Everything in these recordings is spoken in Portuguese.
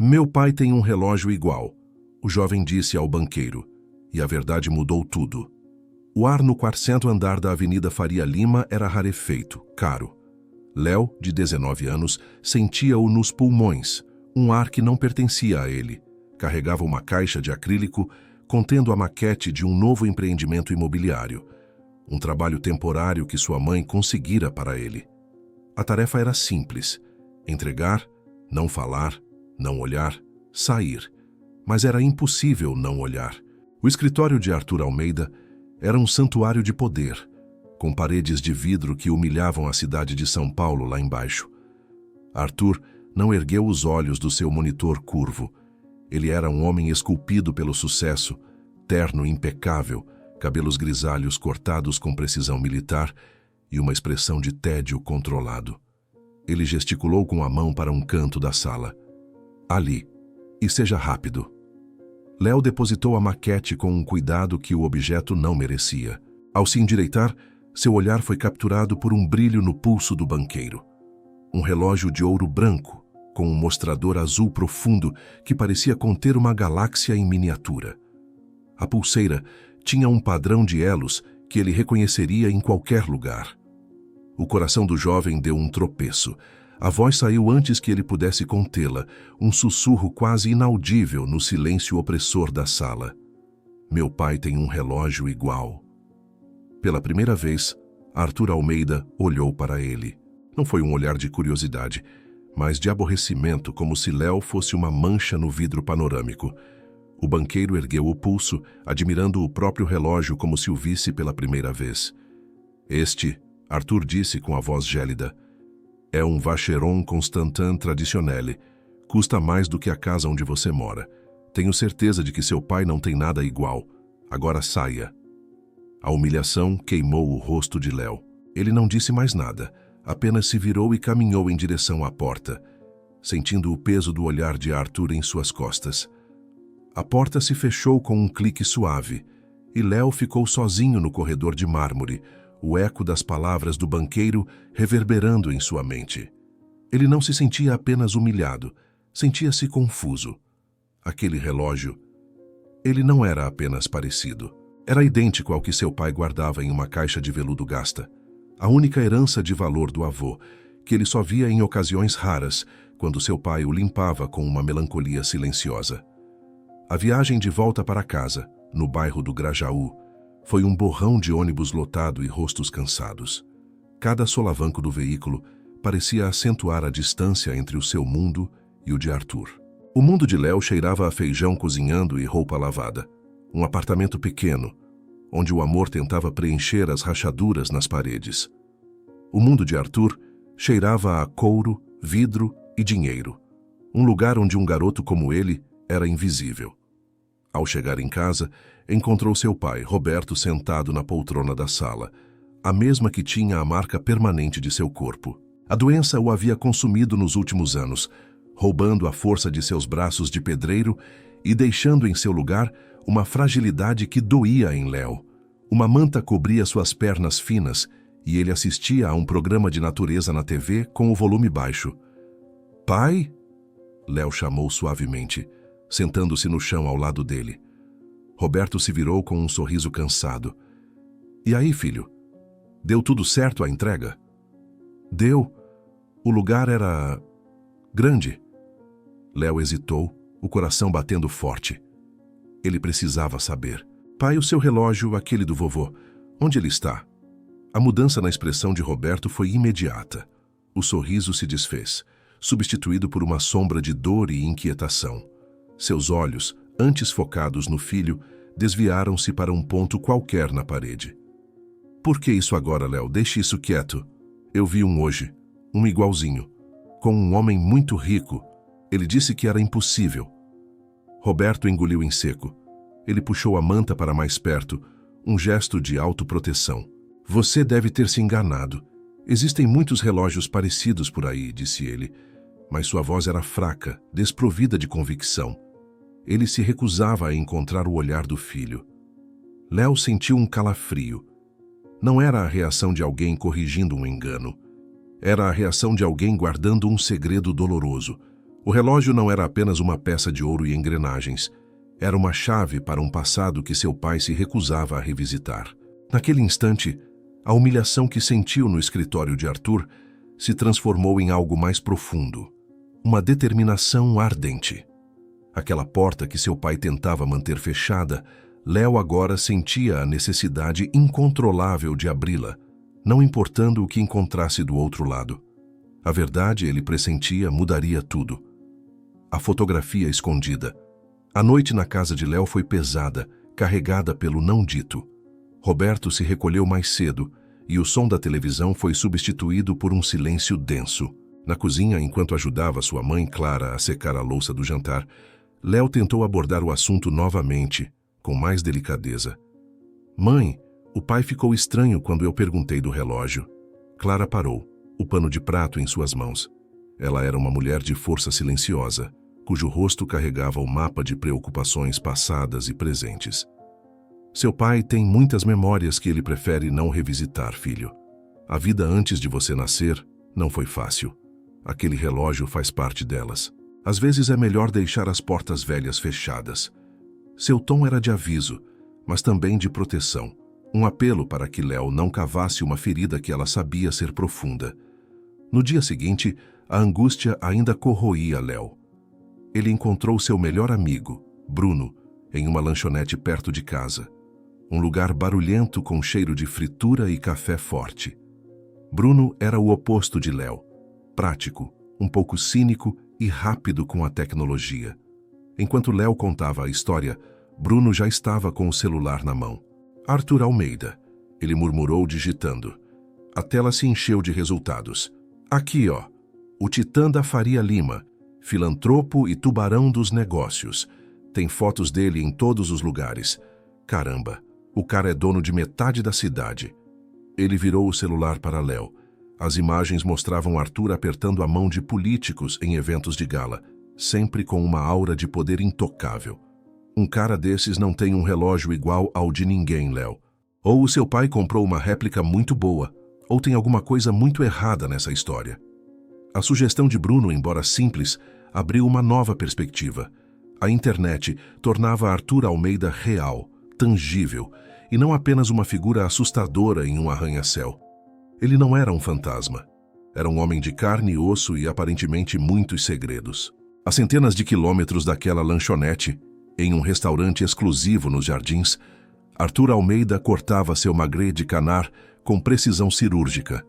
Meu pai tem um relógio igual, o jovem disse ao banqueiro, e a verdade mudou tudo. O ar no 4º andar da Avenida Faria Lima era rarefeito, caro. Léo, de 19 anos, sentia-o nos pulmões, um ar que não pertencia a ele. Carregava uma caixa de acrílico contendo a maquete de um novo empreendimento imobiliário, um trabalho temporário que sua mãe conseguira para ele. A tarefa era simples: entregar, não falar, não olhar, sair. Mas era impossível não olhar. O escritório de Arthur Almeida era um santuário de poder, com paredes de vidro que humilhavam a cidade de São Paulo lá embaixo. Arthur não ergueu os olhos do seu monitor curvo. Ele era um homem esculpido pelo sucesso, terno impecável, cabelos grisalhos cortados com precisão militar e uma expressão de tédio controlado. Ele gesticulou com a mão para um canto da sala. Ali, e seja rápido. Léo depositou a maquete com um cuidado que o objeto não merecia. Ao se endireitar, seu olhar foi capturado por um brilho no pulso do banqueiro. Um relógio de ouro branco, com um mostrador azul profundo que parecia conter uma galáxia em miniatura. A pulseira tinha um padrão de elos que ele reconheceria em qualquer lugar. O coração do jovem deu um tropeço. A voz saiu antes que ele pudesse contê-la, um sussurro quase inaudível no silêncio opressor da sala. Meu pai tem um relógio igual. Pela primeira vez, Arthur Almeida olhou para ele. Não foi um olhar de curiosidade, mas de aborrecimento, como se Léo fosse uma mancha no vidro panorâmico. O banqueiro ergueu o pulso, admirando o próprio relógio como se o visse pela primeira vez. Arthur disse com a voz gélida, é um Vacheron Constantin Traditionnelle. Custa mais do que a casa onde você mora. Tenho certeza de que seu pai não tem nada igual. Agora saia. A humilhação queimou o rosto de Léo. Ele não disse mais nada, apenas se virou e caminhou em direção à porta, sentindo o peso do olhar de Arthur em suas costas. A porta se fechou com um clique suave, e Léo ficou sozinho no corredor de mármore, o eco das palavras do banqueiro reverberando em sua mente. Ele não se sentia apenas humilhado, sentia-se confuso. Aquele relógio, ele não era apenas parecido. Era idêntico ao que seu pai guardava em uma caixa de veludo gasta, a única herança de valor do avô, que ele só via em ocasiões raras, quando seu pai o limpava com uma melancolia silenciosa. A viagem de volta para casa, no bairro do Grajaú, foi um borrão de ônibus lotado e rostos cansados. Cada solavanco do veículo parecia acentuar a distância entre o seu mundo e o de Arthur. O mundo de Léo cheirava a feijão cozinhando e roupa lavada. Um apartamento pequeno, onde o amor tentava preencher as rachaduras nas paredes. O mundo de Arthur cheirava a couro, vidro e dinheiro. Um lugar onde um garoto como ele era invisível. Ao chegar em casa, encontrou seu pai, Roberto, sentado na poltrona da sala, a mesma que tinha a marca permanente de seu corpo. A doença o havia consumido nos últimos anos, roubando a força de seus braços de pedreiro e deixando em seu lugar uma fragilidade que doía em Léo. Uma manta cobria suas pernas finas e ele assistia a um programa de natureza na TV com o volume baixo. "Pai?" Léo chamou suavemente, sentando-se no chão ao lado dele. Roberto se virou com um sorriso cansado. "E aí, filho? Deu tudo certo a entrega?" "Deu. O lugar era grande." Léo hesitou, o coração batendo forte. Ele precisava saber. "Pai, o seu relógio, aquele do vovô, onde ele está?" A mudança na expressão de Roberto foi imediata. O sorriso se desfez, substituído por uma sombra de dor e inquietação. Seus olhos, antes focados no filho, desviaram-se para um ponto qualquer na parede. "Por que isso agora, Léo? Deixe isso quieto. Eu vi um hoje, um igualzinho, com um homem muito rico. Ele disse que era impossível." Roberto engoliu em seco. Ele puxou a manta para mais perto, um gesto de autoproteção. "Você deve ter se enganado. Existem muitos relógios parecidos por aí", disse ele, mas sua voz era fraca, desprovida de convicção. Ele se recusava a encontrar o olhar do filho. Léo sentiu um calafrio. Não era a reação de alguém corrigindo um engano. Era a reação de alguém guardando um segredo doloroso, O relógio não era apenas uma peça de ouro e engrenagens. Era uma chave para um passado que seu pai se recusava a revisitar. Naquele instante, a humilhação que sentiu no escritório de Arthur se transformou em algo mais profundo. Uma determinação ardente. Aquela porta que seu pai tentava manter fechada, Léo agora sentia a necessidade incontrolável de abri-la, não importando o que encontrasse do outro lado. A verdade, ele pressentia, mudaria tudo. A fotografia escondida. A noite na casa de Léo foi pesada, carregada pelo não dito. Roberto se recolheu mais cedo e o som da televisão foi substituído por um silêncio denso. Na cozinha, enquanto ajudava sua mãe, Clara, a secar a louça do jantar, Léo tentou abordar o assunto novamente, com mais delicadeza. Mãe, o pai ficou estranho quando eu perguntei do relógio. Clara parou, o pano de prato em suas mãos. Ela era uma mulher de força silenciosa, cujo rosto carregava o mapa de preocupações passadas e presentes. Seu pai tem muitas memórias que ele prefere não revisitar, filho. A vida antes de você nascer não foi fácil. Aquele relógio faz parte delas. Às vezes é melhor deixar as portas velhas fechadas. Seu tom era de aviso, mas também de proteção. Um apelo para que Léo não cavasse uma ferida que ela sabia ser profunda. No dia seguinte, a angústia ainda corroía Léo. Ele encontrou seu melhor amigo, Bruno, em uma lanchonete perto de casa. Um lugar barulhento com cheiro de fritura e café forte. Bruno era o oposto de Léo. Prático, um pouco cínico e rápido com a tecnologia. Enquanto Léo contava a história, Bruno já estava com o celular na mão. Arthur Almeida, ele murmurou digitando. A tela se encheu de resultados. Aqui, ó, o titã da Faria Lima, filantropo e tubarão dos negócios. Tem fotos dele em todos os lugares. Caramba, o cara é dono de metade da cidade. Ele virou o celular para Léo. As imagens mostravam Arthur apertando a mão de políticos em eventos de gala, sempre com uma aura de poder intocável. Um cara desses não tem um relógio igual ao de ninguém, Léo. Ou o seu pai comprou uma réplica muito boa, ou tem alguma coisa muito errada nessa história. A sugestão de Bruno, embora simples, abriu uma nova perspectiva. A internet tornava Arthur Almeida real, tangível, e não apenas uma figura assustadora em um arranha-céu. Ele não era um fantasma. Era um homem de carne e osso e aparentemente muitos segredos. A centenas de quilômetros daquela lanchonete, em um restaurante exclusivo nos Jardins, Arthur Almeida cortava seu magret de canar com precisão cirúrgica.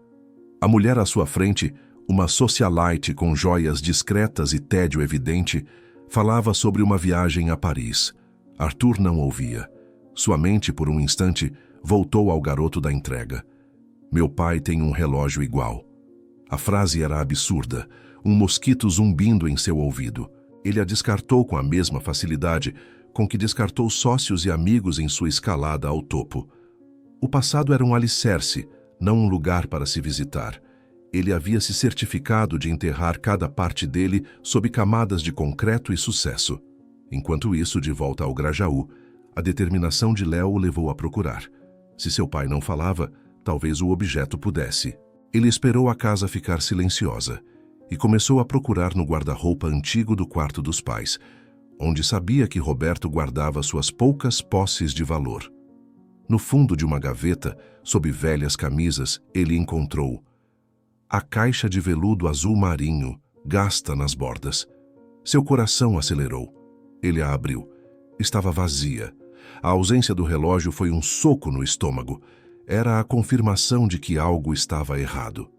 A mulher à sua frente, uma socialite com joias discretas e tédio evidente, falava sobre uma viagem a Paris. Arthur não ouvia. Sua mente, por um instante, voltou ao garoto da entrega. Meu pai tem um relógio igual. A frase era absurda, um mosquito zumbindo em seu ouvido. Ele a descartou com a mesma facilidade com que descartou sócios e amigos em sua escalada ao topo. O passado era um alicerce, não um lugar para se visitar. Ele havia se certificado de enterrar cada parte dele sob camadas de concreto e sucesso. Enquanto isso, de volta ao Grajaú, a determinação de Léo o levou a procurar. Se seu pai não falava, talvez o objeto pudesse. Ele esperou a casa ficar silenciosa e começou a procurar no guarda-roupa antigo do quarto dos pais, onde sabia que Roberto guardava suas poucas posses de valor. No fundo de uma gaveta, sob velhas camisas, ele encontrou a caixa de veludo azul marinho, gasta nas bordas. Seu coração acelerou. Ele a abriu. Estava vazia. A ausência do relógio foi um soco no estômago. Era a confirmação de que algo estava errado.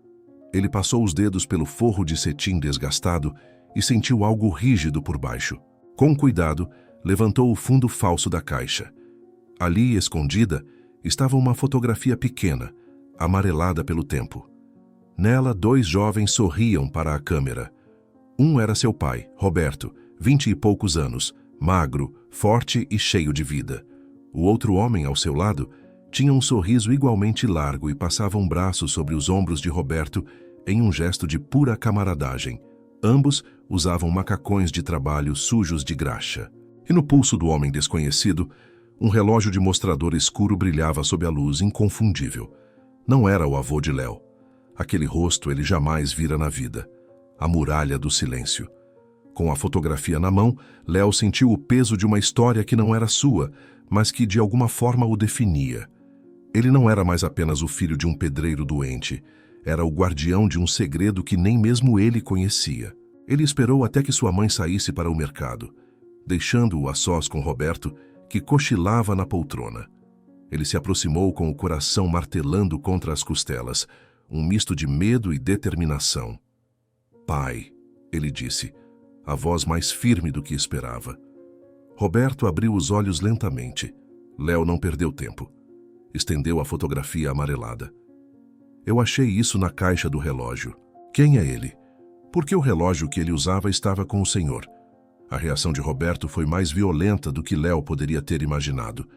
Ele passou os dedos pelo forro de cetim desgastado e sentiu algo rígido por baixo. Com cuidado, levantou o fundo falso da caixa. Ali, escondida, estava uma fotografia pequena, amarelada pelo tempo. Nela, 2 jovens sorriam para a câmera. Um era seu pai, Roberto, 20 e poucos anos, magro, forte e cheio de vida. O outro homem, ao seu lado, tinha um sorriso igualmente largo e passava um braço sobre os ombros de Roberto em um gesto de pura camaradagem. Ambos usavam macacões de trabalho sujos de graxa. E no pulso do homem desconhecido, um relógio de mostrador escuro brilhava sob a luz inconfundível. Não era o avô de Léo. Aquele rosto ele jamais vira na vida. A muralha do silêncio. Com a fotografia na mão, Léo sentiu o peso de uma história que não era sua, mas que de alguma forma o definia. Ele não era mais apenas o filho de um pedreiro doente, era o guardião de um segredo que nem mesmo ele conhecia. Ele esperou até que sua mãe saísse para o mercado, deixando-o a sós com Roberto, que cochilava na poltrona. Ele se aproximou com o coração martelando contra as costelas, um misto de medo e determinação. "Pai", ele disse, a voz mais firme do que esperava. Roberto abriu os olhos lentamente. Léo não perdeu tempo. Estendeu a fotografia amarelada. "Eu achei isso na caixa do relógio. Quem é ele? Porque o relógio que ele usava estava com o senhor." A reação de Roberto foi mais violenta do que Léo poderia ter imaginado.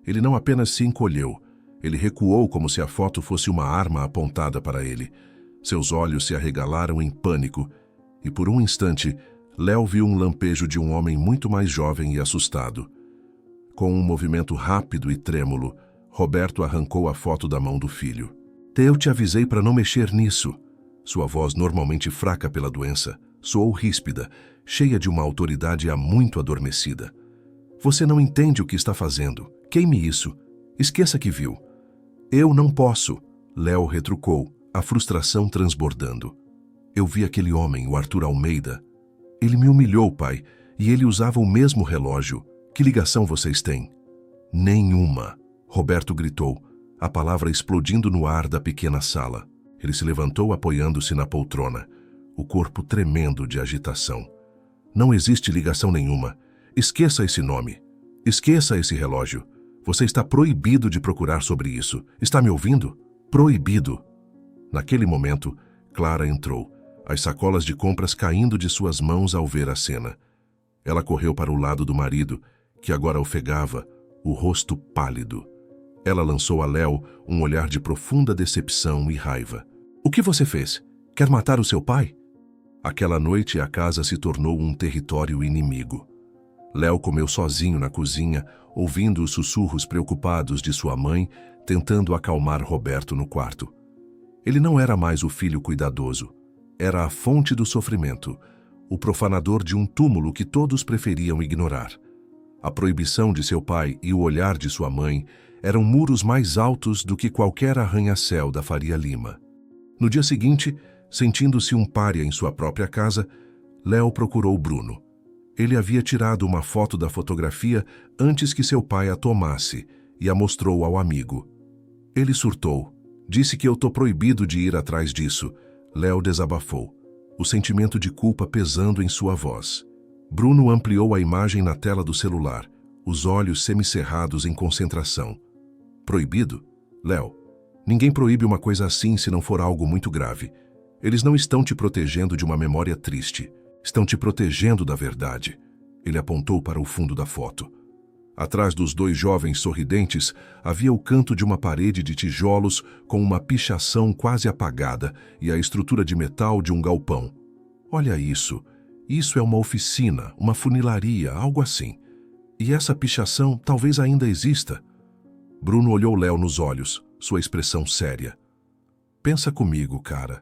Ele não apenas se encolheu, ele recuou como se a foto fosse uma arma apontada para ele. Seus olhos se arregalaram em pânico, e por um instante, Léo viu um lampejo de um homem muito mais jovem e assustado. Com um movimento rápido e trêmulo, Roberto arrancou a foto da mão do filho. "Eu te avisei para não mexer nisso." Sua voz, normalmente fraca pela doença, soou ríspida, cheia de uma autoridade há muito adormecida. "Você não entende o que está fazendo. Queime isso. Esqueça que viu." "Eu não posso", Léo retrucou, a frustração transbordando. "Eu vi aquele homem, o Arthur Almeida. Ele me humilhou, pai, e ele usava o mesmo relógio. Que ligação vocês têm?" "Nenhuma", Roberto gritou, a palavra explodindo no ar da pequena sala. Ele se levantou apoiando-se na poltrona, o corpo tremendo de agitação. "Não existe ligação nenhuma. Esqueça esse nome. Esqueça esse relógio. Você está proibido de procurar sobre isso. Está me ouvindo? Proibido." Naquele momento, Clara entrou, as sacolas de compras caindo de suas mãos ao ver a cena. Ela correu para o lado do marido, que agora ofegava, o rosto pálido. Ela lançou a Léo um olhar de profunda decepção e raiva. "O que você fez? Quer matar o seu pai?" Aquela noite a casa se tornou um território inimigo. Léo comeu sozinho na cozinha, ouvindo os sussurros preocupados de sua mãe, tentando acalmar Roberto no quarto. Ele não era mais o filho cuidadoso. Era a fonte do sofrimento, o profanador de um túmulo que todos preferiam ignorar. A proibição de seu pai e o olhar de sua mãe eram muros mais altos do que qualquer arranha-céu da Faria Lima. No dia seguinte, sentindo-se um pária em sua própria casa, Léo procurou Bruno. Ele havia tirado uma foto da fotografia antes que seu pai a tomasse e a mostrou ao amigo. Ele surtou. "Disse que eu tô proibido de ir atrás disso." Léo desabafou, o sentimento de culpa pesando em sua voz. Bruno ampliou a imagem na tela do celular, os olhos semicerrados em concentração. "Proibido? Léo, ninguém proíbe uma coisa assim se não for algo muito grave. Eles não estão te protegendo de uma memória triste. Estão te protegendo da verdade." Ele apontou para o fundo da foto. Atrás dos dois jovens sorridentes havia o canto de uma parede de tijolos com uma pichação quase apagada e a estrutura de metal de um galpão. "Olha isso. Isso é uma oficina, uma funilaria, algo assim. E essa pichação talvez ainda exista." Bruno olhou Léo nos olhos, sua expressão séria. "Pensa comigo, cara.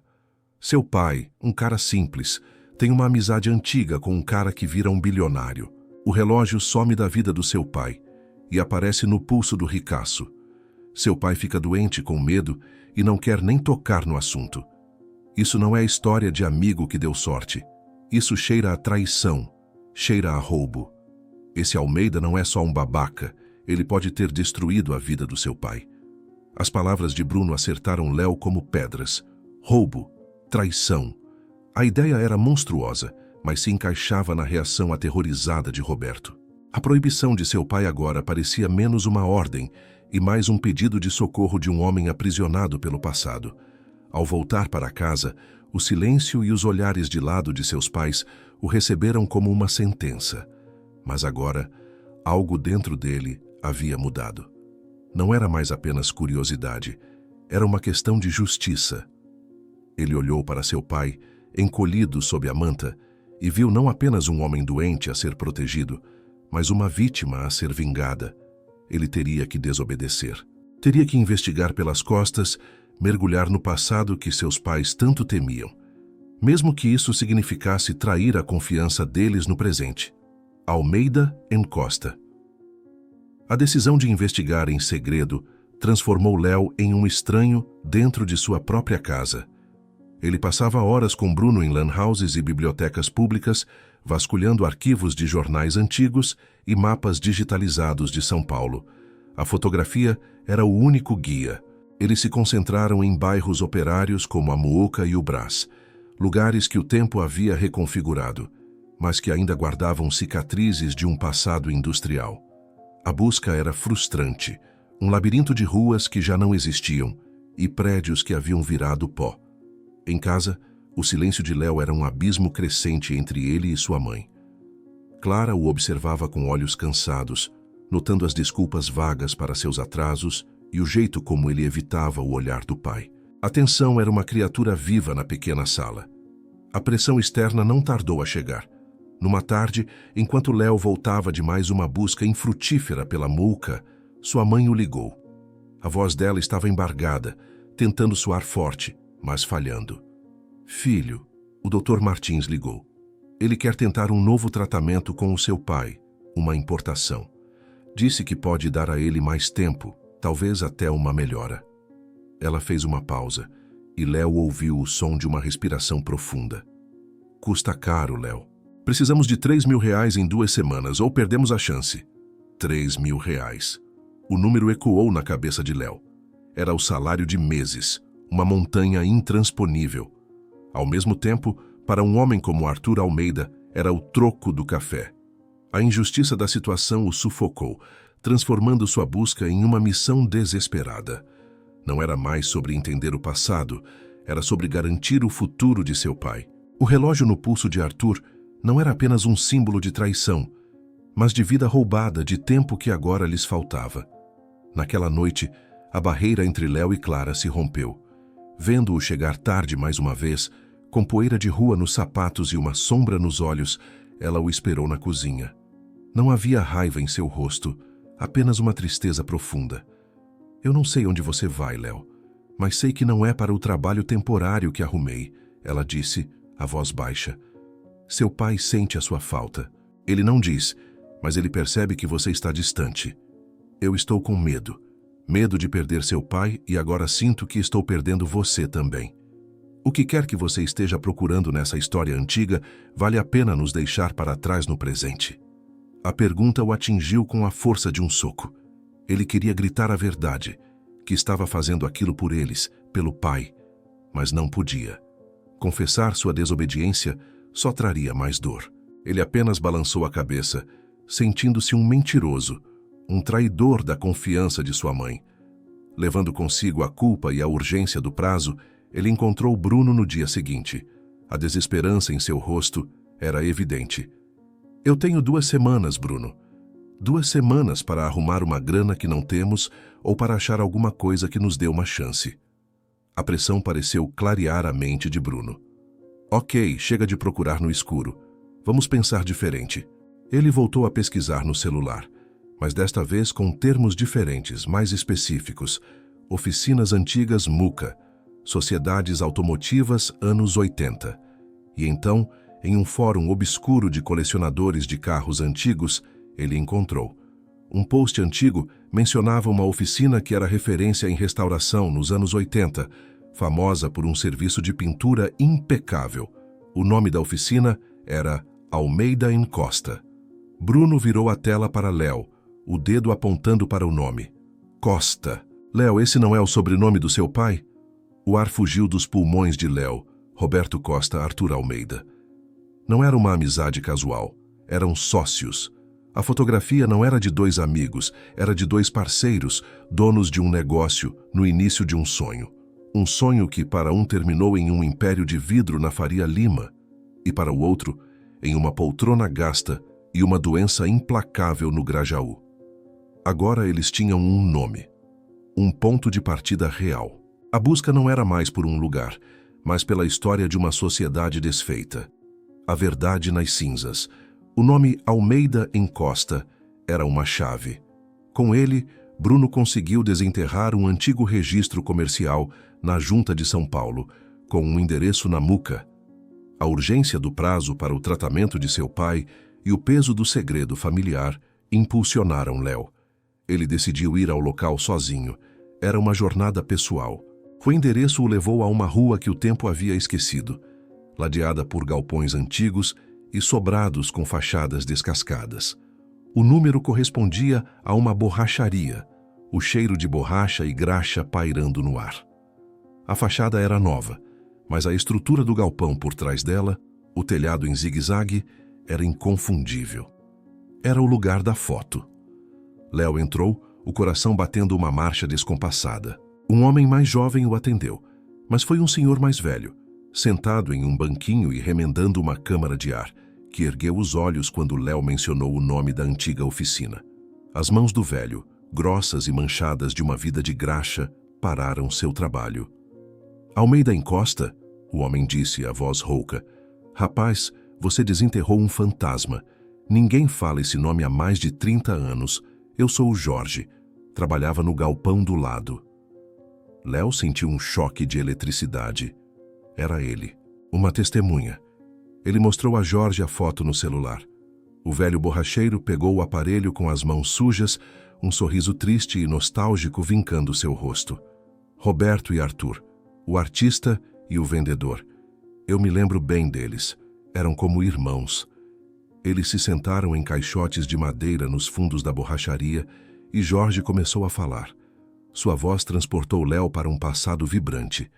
Seu pai, um cara simples, tem uma amizade antiga com um cara que vira um bilionário. O relógio some da vida do seu pai e aparece no pulso do ricaço. Seu pai fica doente com medo e não quer nem tocar no assunto. Isso não é história de amigo que deu sorte. Isso cheira a traição, cheira a roubo. Esse Almeida não é só um babaca, ele pode ter destruído a vida do seu pai." As palavras de Bruno acertaram Léo como pedras. Roubo, traição. A ideia era monstruosa, mas se encaixava na reação aterrorizada de Roberto. A proibição de seu pai agora parecia menos uma ordem e mais um pedido de socorro de um homem aprisionado pelo passado. Ao voltar para casa, o silêncio e os olhares de lado de seus pais o receberam como uma sentença. Mas agora, algo dentro dele havia mudado. Não era mais apenas curiosidade, era uma questão de justiça. Ele olhou para seu pai, encolhido sob a manta, e viu não apenas um homem doente a ser protegido, mas uma vítima a ser vingada. Ele teria que desobedecer. Teria que investigar pelas costas, mergulhar no passado que seus pais tanto temiam. mesmo que isso significasse trair a confiança deles no presente. Almeida Costa. A decisão de investigar em segredo transformou Léo em um estranho dentro de sua própria casa. Ele passava horas com Bruno em lan houses e bibliotecas públicas, vasculhando arquivos de jornais antigos e mapas digitalizados de São Paulo. A fotografia era o único guia. Eles se concentraram em bairros operários como a Mooca e o Brás, lugares que o tempo havia reconfigurado, mas que ainda guardavam cicatrizes de um passado industrial. A busca era frustrante, um labirinto de ruas que já não existiam e prédios que haviam virado pó. Em casa, o silêncio de Léo era um abismo crescente entre ele e sua mãe. Clara o observava com olhos cansados, notando as desculpas vagas para seus atrasos e o jeito como ele evitava o olhar do pai. A tensão era uma criatura viva na pequena sala. A pressão externa não tardou a chegar. Numa tarde, enquanto Léo voltava de mais uma busca infrutífera pela Mooca, sua mãe o ligou. A voz dela estava embargada, tentando soar forte, mas falhando. Filho, o Dr. Martins ligou. Ele quer tentar um novo tratamento com o seu pai, uma importação. Disse que pode dar a ele mais tempo, talvez até uma melhora. Ela fez uma pausa, e Léo ouviu o som de uma respiração profunda. Custa caro, Léo. Precisamos de R$3.000 em 2 semanas, ou perdemos a chance. R$3.000. O número ecoou na cabeça de Léo. Era o salário de meses, uma montanha intransponível. Ao mesmo tempo, para um homem como Arthur Almeida, era o troco do café. A injustiça da situação o sufocou, transformando sua busca em uma missão desesperada. Não era mais sobre entender o passado, era sobre garantir o futuro de seu pai. O relógio no pulso de Arthur não era apenas um símbolo de traição, mas de vida roubada, de tempo que agora lhes faltava. Naquela noite, a barreira entre Léo e Clara se rompeu. Vendo-o chegar tarde mais uma vez, com poeira de rua nos sapatos e uma sombra nos olhos, ela o esperou na cozinha. Não havia raiva em seu rosto, apenas uma tristeza profunda. Eu não sei onde você vai, Léo, mas sei que não é para o trabalho temporário que arrumei, ela disse, a voz baixa. Seu pai sente a sua falta. Ele não diz, mas ele percebe que você está distante. Eu estou com medo. Medo de perder seu pai e agora sinto que estou perdendo você também. O que quer que você esteja procurando nessa história antiga, vale a pena nos deixar para trás no presente. A pergunta o atingiu com a força de um soco. Ele queria gritar a verdade, que estava fazendo aquilo por eles, pelo pai, mas não podia. Confessar sua desobediência só traria mais dor. Ele apenas balançou a cabeça, sentindo-se um mentiroso, um traidor da confiança de sua mãe. Levando consigo a culpa e a urgência do prazo, ele encontrou Bruno no dia seguinte. A desesperança em seu rosto era evidente. Eu tenho 2 semanas, Bruno. 2 semanas para arrumar uma grana que não temos ou para achar alguma coisa que nos dê uma chance. A pressão pareceu clarear a mente de Bruno. Ok, chega de procurar no escuro. Vamos pensar diferente. Ele voltou a pesquisar no celular, mas desta vez com termos diferentes, mais específicos. Oficinas antigas Mooca, sociedades automotivas anos 80. E então, em um fórum obscuro de colecionadores de carros antigos, ele encontrou. Um post antigo mencionava uma oficina que era referência em restauração nos anos 80, famosa por um serviço de pintura impecável. O nome da oficina era Almeida Costa. Bruno virou a tela para Léo, o dedo apontando para o nome. Costa. Léo, esse não é o sobrenome do seu pai? O ar fugiu dos pulmões de Léo. Roberto Costa, Arthur Almeida. Não era uma amizade casual. Eram sócios. A fotografia não era de 2 amigos, era de 2 parceiros, donos de um negócio, no início de um sonho. Um sonho que para um terminou em um império de vidro na Faria Lima, e para o outro, em uma poltrona gasta e uma doença implacável no Grajaú. Agora eles tinham um nome, um ponto de partida real. A busca não era mais por um lugar, mas pela história de uma sociedade desfeita. A verdade nas cinzas. O nome Almeida Costa era uma chave. Com ele, Bruno conseguiu desenterrar um antigo registro comercial na Junta de São Paulo, com um endereço na Mooca. A urgência do prazo para o tratamento de seu pai e o peso do segredo familiar impulsionaram Léo. Ele decidiu ir ao local sozinho. Era uma jornada pessoal. O endereço o levou a uma rua que o tempo havia esquecido, ladeada por galpões antigos e sobrados com fachadas descascadas. O número correspondia a uma borracharia, o cheiro de borracha e graxa pairando no ar. A fachada era nova, mas a estrutura do galpão por trás dela, o telhado em zigue-zague, era inconfundível. Era o lugar da foto. Léo entrou, o coração batendo uma marcha descompassada. Um homem mais jovem o atendeu, mas foi um senhor mais velho, sentado em um banquinho e remendando uma câmara de ar, que ergueu os olhos quando Léo mencionou o nome da antiga oficina. As mãos do velho, grossas e manchadas de uma vida de graxa, pararam seu trabalho. Almeida Encosta, o homem disse a voz rouca. Rapaz, você desenterrou um fantasma. Ninguém fala esse nome há mais de 30 anos. Eu sou o Jorge. Trabalhava no galpão do lado. Léo sentiu um choque de eletricidade. Era ele, uma testemunha. Ele mostrou a Jorge a foto no celular. O velho borracheiro pegou o aparelho com as mãos sujas, um sorriso triste e nostálgico vincando seu rosto. Roberto e Arthur, o artista e o vendedor. Eu me lembro bem deles. Eram como irmãos. Eles se sentaram em caixotes de madeira nos fundos da borracharia e Jorge começou a falar. Sua voz transportou Léo para um passado vibrante.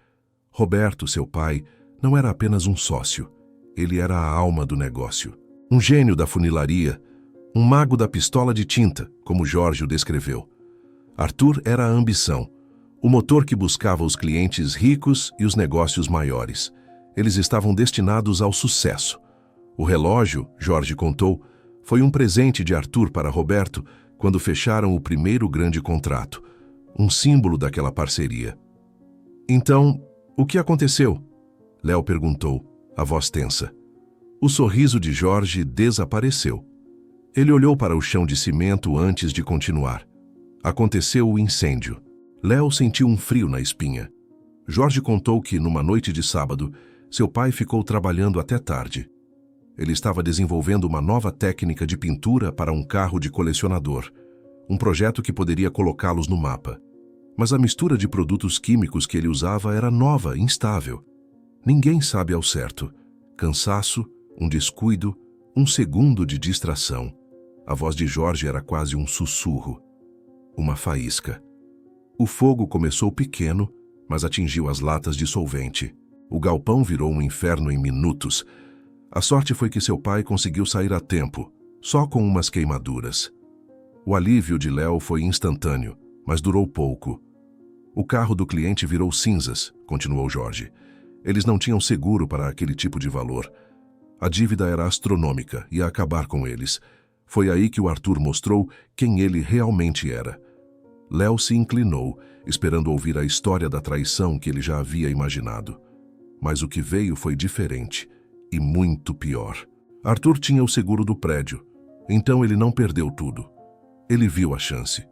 Roberto, seu pai, não era apenas um sócio. Ele era a alma do negócio. Um gênio da funilaria, um mago da pistola de tinta, como Jorge o descreveu. Arthur era a ambição, o motor que buscava os clientes ricos e os negócios maiores. Eles estavam destinados ao sucesso. O relógio, Jorge contou, foi um presente de Arthur para Roberto quando fecharam o primeiro grande contrato, um símbolo daquela parceria. Então, o que aconteceu? Léo perguntou, a voz tensa. O sorriso de Jorge desapareceu. Ele olhou para o chão de cimento antes de continuar. Aconteceu o incêndio. Léo sentiu um frio na espinha. Jorge contou que, numa noite de sábado, seu pai ficou trabalhando até tarde. Ele estava desenvolvendo uma nova técnica de pintura para um carro de colecionador, um projeto que poderia colocá-los no mapa. Mas a mistura de produtos químicos que ele usava era nova, instável. Ninguém sabe ao certo. Cansaço, um descuido, um segundo de distração. A voz de Jorge era quase um sussurro. Uma faísca. O fogo começou pequeno, mas atingiu as latas de solvente. O galpão virou um inferno em minutos. A sorte foi que seu pai conseguiu sair a tempo, só com umas queimaduras. O alívio de Léo foi instantâneo, mas durou pouco. O carro do cliente virou cinzas, continuou Jorge. Eles não tinham seguro para aquele tipo de valor. A dívida era astronômica, ia acabar com eles. Foi aí que o Arthur mostrou quem ele realmente era. Léo se inclinou, esperando ouvir a história da traição que ele já havia imaginado. Mas o que veio foi diferente, e muito pior. Arthur tinha o seguro do prédio, então ele não perdeu tudo. Ele viu a chance.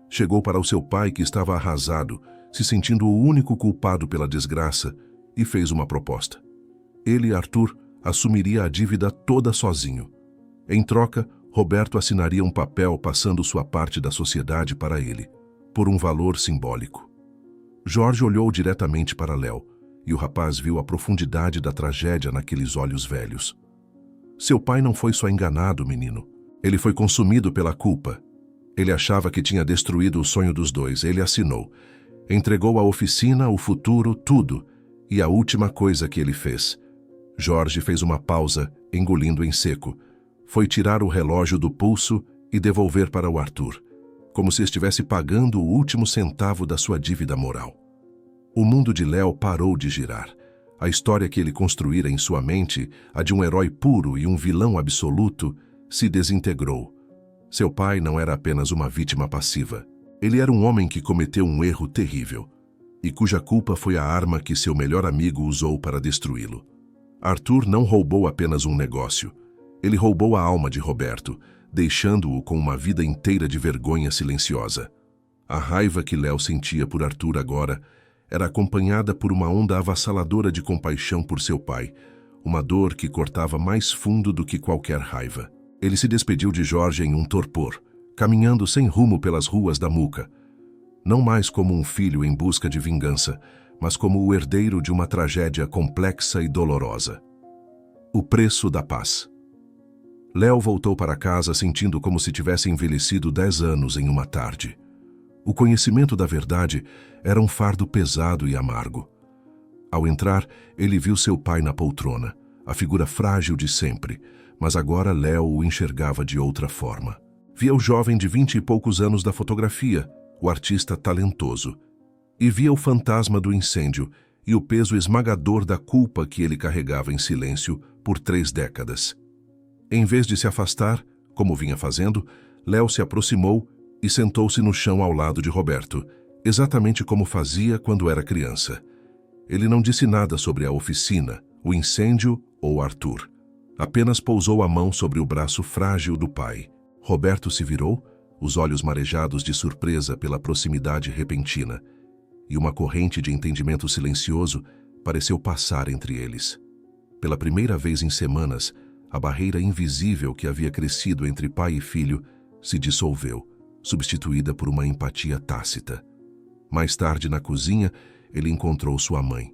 Chegou para o seu pai, que estava arrasado, se sentindo o único culpado pela desgraça, e fez uma proposta. Ele, Arthur, assumiria a dívida toda sozinho. Em troca, Roberto assinaria um papel passando sua parte da sociedade para ele, por um valor simbólico. Jorge olhou diretamente para Léo, e o rapaz viu a profundidade da tragédia naqueles olhos velhos. Seu pai não foi só enganado, menino. Ele foi consumido pela culpa. Ele achava que tinha destruído o sonho dos dois. Ele assinou. Entregou a oficina, o futuro, tudo. E a última coisa que ele fez. Jorge fez uma pausa, engolindo em seco. Foi tirar o relógio do pulso e devolver para o Arthur, como se estivesse pagando o último centavo da sua dívida moral. O mundo de Léo parou de girar. A história que ele construíra em sua mente, a de um herói puro e um vilão absoluto, se desintegrou. Seu pai não era apenas uma vítima passiva. Ele era um homem que cometeu um erro terrível, e cuja culpa foi a arma que seu melhor amigo usou para destruí-lo. Arthur não roubou apenas um negócio. Ele roubou a alma de Roberto, deixando-o com uma vida inteira de vergonha silenciosa. A raiva que Léo sentia por Arthur agora era acompanhada por uma onda avassaladora de compaixão por seu pai, uma dor que cortava mais fundo do que qualquer raiva. Ele se despediu de Jorge em um torpor, caminhando sem rumo pelas ruas da Muca. Não mais como um filho em busca de vingança, mas como o herdeiro de uma tragédia complexa e dolorosa. O preço da paz. Léo voltou para casa sentindo como se tivesse envelhecido 10 anos em uma tarde. O conhecimento da verdade era um fardo pesado e amargo. Ao entrar, ele viu seu pai na poltrona, a figura frágil de sempre, mas agora Léo o enxergava de outra forma. Via o jovem de 20 e poucos anos da fotografia, o artista talentoso, e via o fantasma do incêndio e o peso esmagador da culpa que ele carregava em silêncio por 3 décadas. Em vez de se afastar, como vinha fazendo, Léo se aproximou e sentou-se no chão ao lado de Roberto, exatamente como fazia quando era criança. Ele não disse nada sobre a oficina, o incêndio ou Arthur. Apenas pousou a mão sobre o braço frágil do pai. Roberto se virou, os olhos marejados de surpresa pela proximidade repentina, e uma corrente de entendimento silencioso pareceu passar entre eles. Pela primeira vez em semanas, a barreira invisível que havia crescido entre pai e filho se dissolveu, substituída por uma empatia tácita. Mais tarde, na cozinha, ele encontrou sua mãe.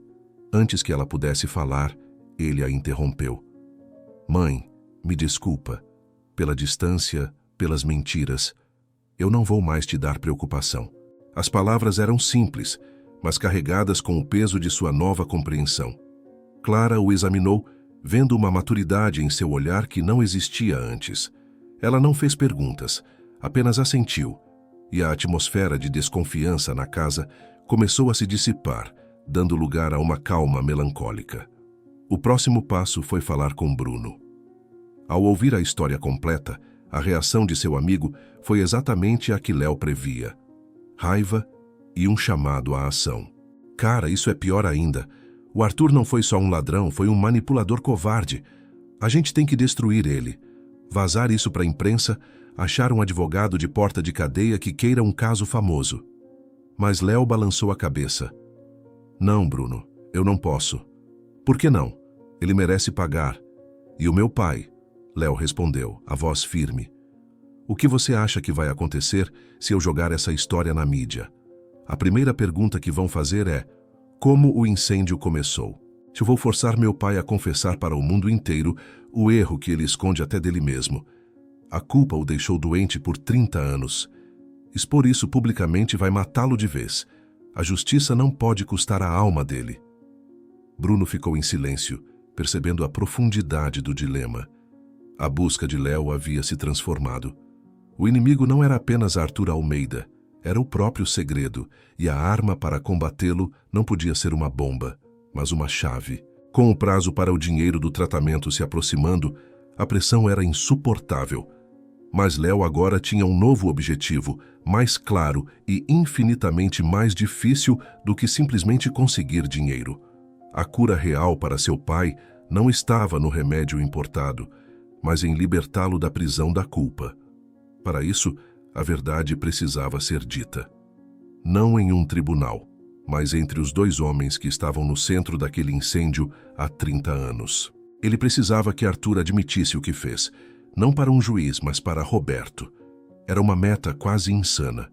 Antes que ela pudesse falar, ele a interrompeu. Mãe, me desculpa. Pela distância, pelas mentiras. Eu não vou mais te dar preocupação. As palavras eram simples, mas carregadas com o peso de sua nova compreensão. Clara o examinou, vendo uma maturidade em seu olhar que não existia antes. Ela não fez perguntas, apenas assentiu, e a atmosfera de desconfiança na casa começou a se dissipar, dando lugar a uma calma melancólica. O próximo passo foi falar com Bruno. Ao ouvir a história completa, a reação de seu amigo foi exatamente a que Léo previa. Raiva e um chamado à ação. Cara, isso é pior ainda. O Arthur não foi só um ladrão, foi um manipulador covarde. A gente tem que destruir ele. Vazar isso para a imprensa, achar um advogado de porta de cadeia que queira um caso famoso. Mas Léo balançou a cabeça. Não, Bruno, eu não posso. Por que não? Ele merece pagar. E o meu pai? Léo respondeu, a voz firme. O que você acha que vai acontecer se eu jogar essa história na mídia? A primeira pergunta que vão fazer é: como o incêndio começou? Se eu vou forçar meu pai a confessar para o mundo inteiro o erro que ele esconde até dele mesmo. A culpa o deixou doente por 30 anos. Expor isso publicamente vai matá-lo de vez. A justiça não pode custar a alma dele. Bruno ficou em silêncio, percebendo a profundidade do dilema. A busca de Léo havia se transformado. O inimigo não era apenas Arthur Almeida, era o próprio segredo, e a arma para combatê-lo não podia ser uma bomba, mas uma chave. Com o prazo para o dinheiro do tratamento se aproximando, a pressão era insuportável. Mas Léo agora tinha um novo objetivo, mais claro e infinitamente mais difícil do que simplesmente conseguir dinheiro. A cura real para seu pai não estava no remédio importado, mas em libertá-lo da prisão da culpa. Para isso, a verdade precisava ser dita. Não em um tribunal, mas entre os 2 homens que estavam no centro daquele incêndio há 30 anos. Ele precisava que Arthur admitisse o que fez, não para um juiz, mas para Roberto. Era uma meta quase insana.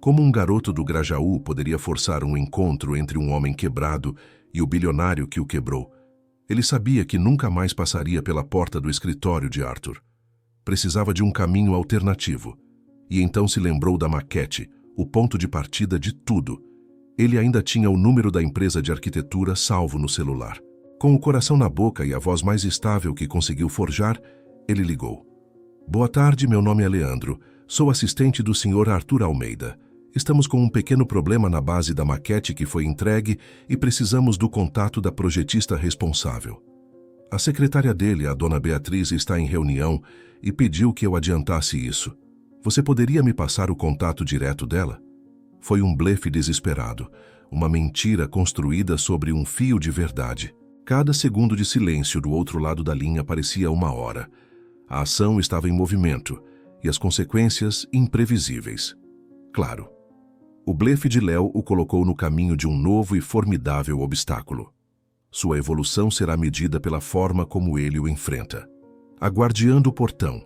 Como um garoto do Grajaú poderia forçar um encontro entre um homem quebrado e o bilionário que o quebrou? Ele sabia que nunca mais passaria pela porta do escritório de Arthur. Precisava de um caminho alternativo. E então se lembrou da maquete, o ponto de partida de tudo. Ele ainda tinha o número da empresa de arquitetura salvo no celular. Com o coração na boca e a voz mais estável que conseguiu forjar, ele ligou. Boa tarde, meu nome é Leandro. Sou assistente do Sr. Arthur Almeida. Estamos com um pequeno problema na base da maquete que foi entregue e precisamos do contato da projetista responsável. A secretária dele, a dona Beatriz, está em reunião e pediu que eu adiantasse isso. Você poderia me passar o contato direto dela? Foi um blefe desesperado, uma mentira construída sobre um fio de verdade. Cada segundo de silêncio do outro lado da linha parecia uma hora. A ação estava em movimento e as consequências imprevisíveis. Claro, o blefe de Léo o colocou no caminho de um novo e formidável obstáculo. Sua evolução será medida pela forma como ele o enfrenta. A guardiã do portão.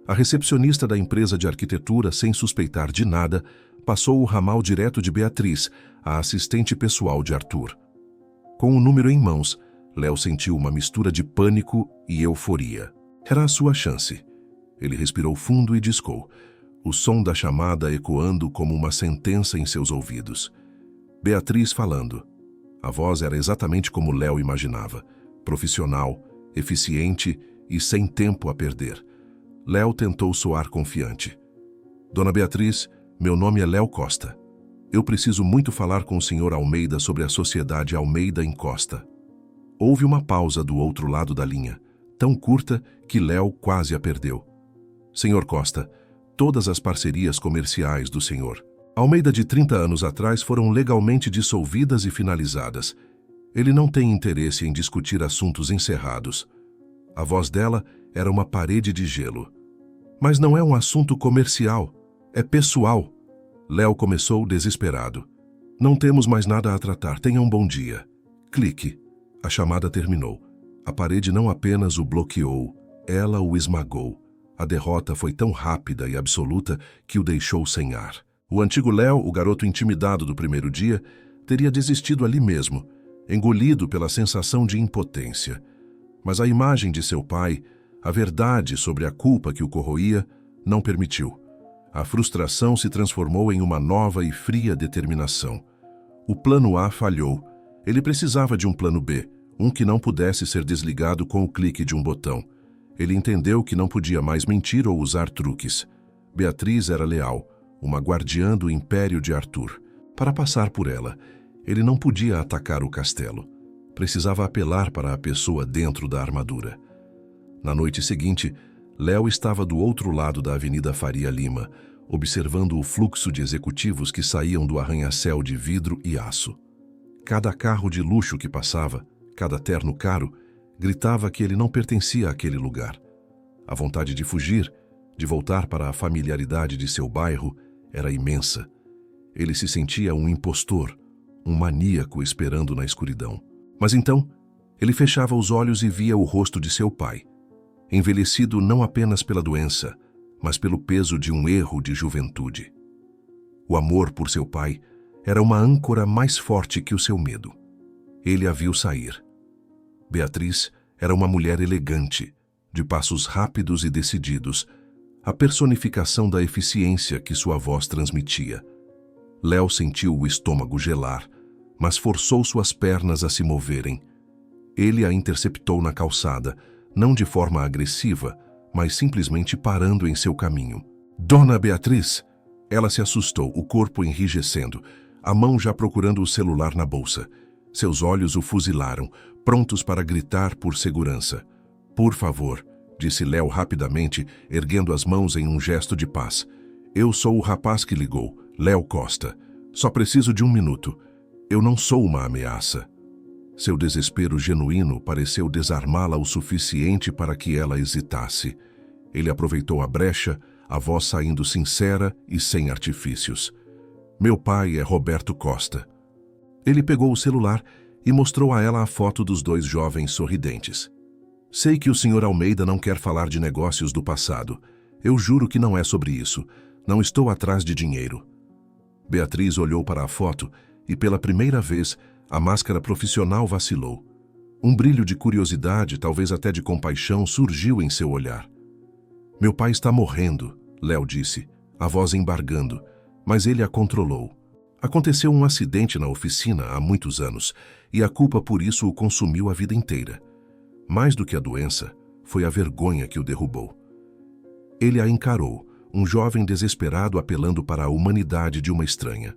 A recepcionista da empresa de arquitetura, sem suspeitar de nada, passou o ramal direto de Beatriz, a assistente pessoal de Arthur. Com o número em mãos, Léo sentiu uma mistura de pânico e euforia. Era a sua chance. Ele respirou fundo e discou, o som da chamada ecoando como uma sentença em seus ouvidos. Beatriz falando. A voz era exatamente como Léo imaginava, profissional, eficiente e sem tempo a perder. Léo tentou soar confiante. Dona Beatriz, meu nome é Léo Costa. Eu preciso muito falar com o Sr. Almeida sobre a sociedade Almeida em Costa. Houve uma pausa do outro lado da linha, tão curta que Léo quase a perdeu. Sr. Costa, todas as parcerias comerciais do Sr. Almeida de 30 anos atrás foram legalmente dissolvidas e finalizadas. Ele não tem interesse em discutir assuntos encerrados. A voz dela era uma parede de gelo. Mas não é um assunto comercial, é pessoal. Léo começou desesperado. Não temos mais nada a tratar, tenha um bom dia. Clique. A chamada terminou. A parede não apenas o bloqueou, ela o esmagou. A derrota foi tão rápida e absoluta que o deixou sem ar. O antigo Léo, o garoto intimidado do primeiro dia, teria desistido ali mesmo, engolido pela sensação de impotência. Mas a imagem de seu pai, a verdade sobre a culpa que o corroía, não permitiu. A frustração se transformou em uma nova e fria determinação. O plano A falhou. Ele precisava de um plano B, um que não pudesse ser desligado com o clique de um botão. Ele entendeu que não podia mais mentir ou usar truques. Beatriz era leal, uma guardiã do império de Arthur. Para passar por ela, ele não podia atacar o castelo. Precisava apelar para a pessoa dentro da armadura. Na noite seguinte, Léo estava do outro lado da Avenida Faria Lima, observando o fluxo de executivos que saíam do arranha-céu de vidro e aço. Cada carro de luxo que passava, cada terno caro, gritava que ele não pertencia àquele lugar. A vontade de fugir, de voltar para a familiaridade de seu bairro, era imensa. Ele se sentia um impostor, um maníaco esperando na escuridão. Mas então, ele fechava os olhos e via o rosto de seu pai, envelhecido não apenas pela doença, mas pelo peso de um erro de juventude. O amor por seu pai era uma âncora mais forte que o seu medo. Ele a viu sair. Beatriz era uma mulher elegante, de passos rápidos e decididos, a personificação da eficiência que sua voz transmitia. Léo sentiu o estômago gelar, mas forçou suas pernas a se moverem. Ele a interceptou na calçada, não de forma agressiva, mas simplesmente parando em seu caminho. Dona Beatriz! Ela se assustou, o corpo enrijecendo, a mão já procurando o celular na bolsa. Seus olhos o fuzilaram, prontos para gritar por segurança. Por favor, disse Léo rapidamente, erguendo as mãos em um gesto de paz. Eu sou o rapaz que ligou, Léo Costa. Só preciso de um minuto. Eu não sou uma ameaça. Seu desespero genuíno pareceu desarmá-la o suficiente para que ela hesitasse. Ele aproveitou a brecha, a voz saindo sincera e sem artifícios. Meu pai é Roberto Costa. Ele pegou o celular e mostrou a ela a foto dos dois jovens sorridentes. Sei que o Sr. Almeida não quer falar de negócios do passado. Eu juro que não é sobre isso. Não estou atrás de dinheiro. Beatriz olhou para a foto e, pela primeira vez, a máscara profissional vacilou. Um brilho de curiosidade, talvez até de compaixão, surgiu em seu olhar. Meu pai está morrendo, Léo disse, a voz embargando, mas ele a controlou. Aconteceu um acidente na oficina há muitos anos e a culpa por isso o consumiu a vida inteira. Mais do que a doença, foi a vergonha que o derrubou. Ele a encarou, um jovem desesperado apelando para a humanidade de uma estranha.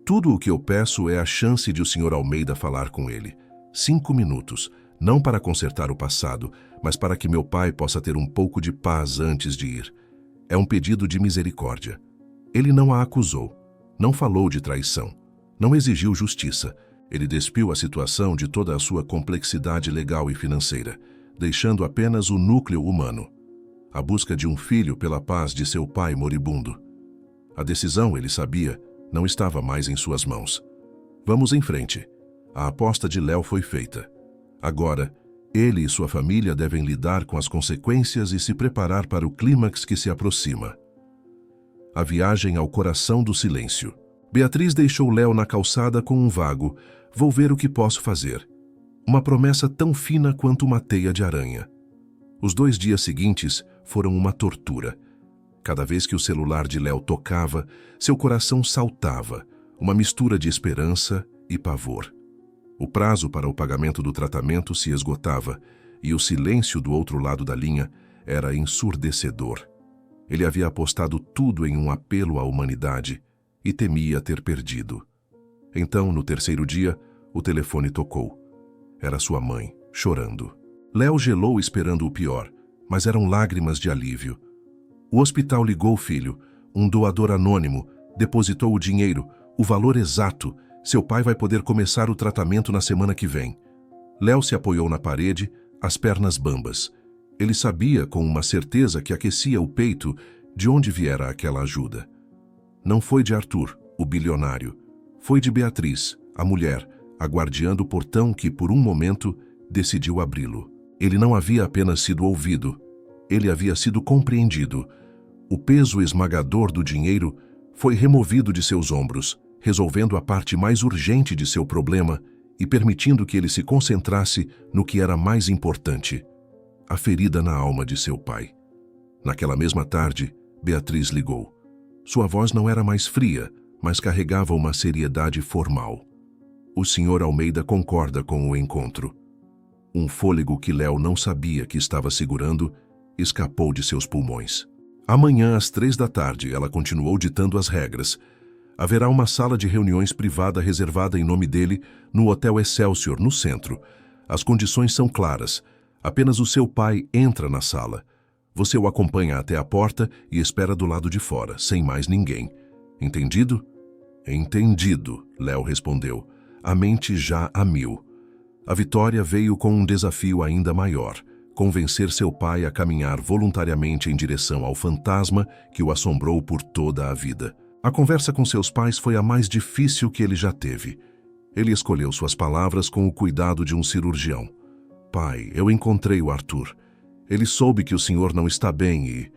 Tudo o que eu peço é a chance de o Sr. Almeida falar com ele. 5 minutos, não para consertar o passado, mas para que meu pai possa ter um pouco de paz antes de ir. É um pedido de misericórdia. Ele não a acusou, não falou de traição, não exigiu justiça. Ele despiu a situação de toda a sua complexidade legal e financeira, deixando apenas o núcleo humano. A busca de um filho pela paz de seu pai moribundo. A decisão, ele sabia, não estava mais em suas mãos. Vamos em frente. A aposta de Léo foi feita. Agora, ele e sua família devem lidar com as consequências e se preparar para o clímax que se aproxima. A viagem ao coração do silêncio. Beatriz deixou Léo na calçada com um vago. Vou ver o que posso fazer. Uma promessa tão fina quanto uma teia de aranha. Os 2 dias seguintes foram uma tortura. Cada vez que o celular de Léo tocava, seu coração saltava, uma mistura de esperança e pavor. O prazo para o pagamento do tratamento se esgotava e o silêncio do outro lado da linha era ensurdecedor. Ele havia apostado tudo em um apelo à humanidade e temia ter perdido. Então, no 3º dia, o telefone tocou. Era sua mãe, chorando. Léo gelou esperando o pior, mas eram lágrimas de alívio. O hospital ligou o filho. Um doador anônimo depositou o dinheiro, o valor exato. Seu pai vai poder começar o tratamento na semana que vem. Léo se apoiou na parede, as pernas bambas. Ele sabia com uma certeza que aquecia o peito de onde viera aquela ajuda. Não foi de Arthur, o bilionário. Foi de Beatriz, a mulher, a guardiã do portão que, por um momento, decidiu abri-lo. Ele não havia apenas sido ouvido, ele havia sido compreendido. O peso esmagador do dinheiro foi removido de seus ombros, resolvendo a parte mais urgente de seu problema e permitindo que ele se concentrasse no que era mais importante: a ferida na alma de seu pai. Naquela mesma tarde, Beatriz ligou. Sua voz não era mais fria, mas carregava uma seriedade formal. O Sr. Almeida concorda com o encontro. Um fôlego que Léo não sabia que estava segurando escapou de seus pulmões. Amanhã, às 3 da tarde, ela continuou ditando as regras. Haverá uma sala de reuniões privada reservada em nome dele no Hotel Excelsior, no centro. As condições são claras. Apenas o seu pai entra na sala. Você o acompanha até a porta e espera do lado de fora, sem mais ninguém. Entendido? Entendido, Léo respondeu, a mente já a mil. A Vitória veio com um desafio ainda maior: convencer seu pai a caminhar voluntariamente em direção ao fantasma que o assombrou por toda a vida. A conversa com seus pais foi a mais difícil que ele já teve. Ele escolheu suas palavras com o cuidado de um cirurgião. Pai, eu encontrei o Arthur. Ele soube que o senhor não está bem e